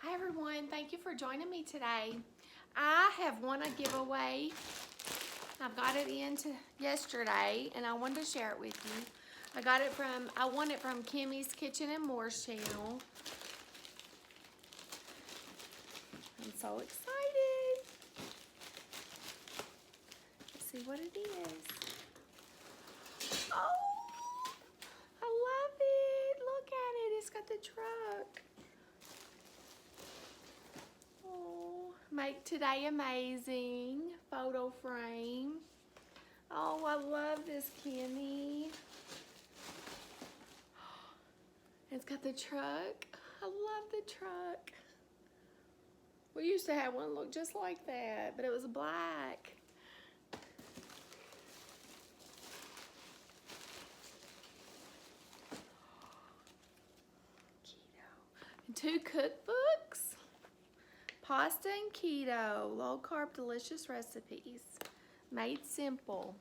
Hi everyone, thank you for joining me today. I have won a giveaway. I've got it into yesterday and I wanted to share it with you. I won it from Kimmie's Kitchen and More's channel. I'm so excited. Let's see what it is. Oh, I love it. Look at it. It's got the truck. Oh, make today amazing. Photo frame. Oh, I love this, Kimmie. It's got the truck. I love the truck. We used to have one look just like that, but it was black. Keto. And 2 cookbooks. Pasta and keto, low carb, delicious recipes. Made simple.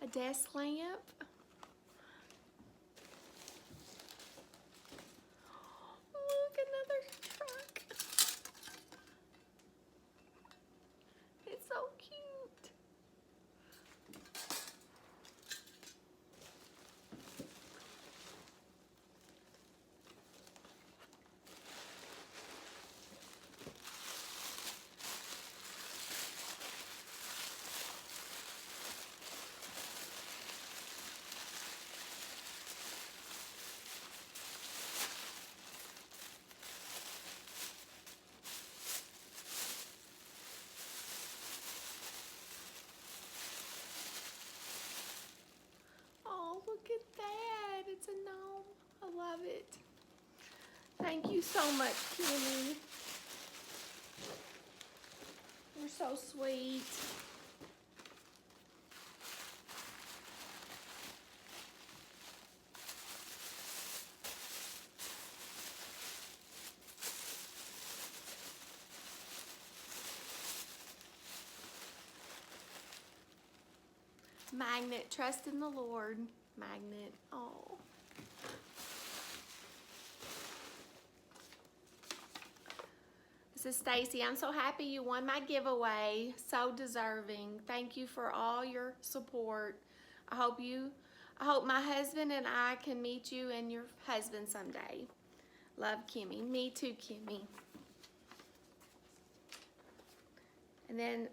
A desk lamp. Look, another truck. It's so cute. Oh, look at that. It's a gnome. I love it. Thank you so much, Kimmie. You're so sweet. Magnet, trust in the Lord. Magnet. Oh. This is Stacy. I'm so happy you won my giveaway. So deserving. Thank you for all your support. I hope my husband and I can meet you and your husband someday. Love, Kimmie. Me too, Kimmie. And then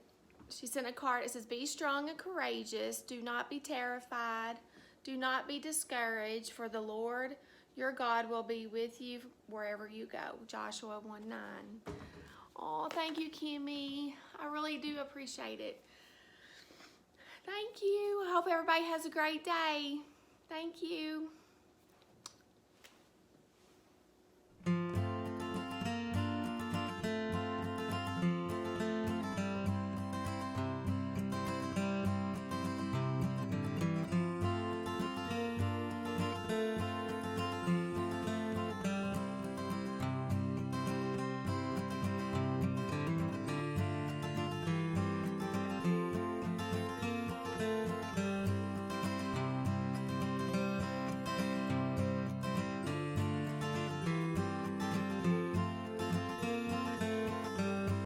she sent a card. It says, be strong and courageous. Do not be terrified. Do not be discouraged, for the Lord your God will be with you wherever you go. Joshua 1:9. Oh, thank you, Kimmie. I really do appreciate it. Thank you. I hope everybody has a great day. Thank you.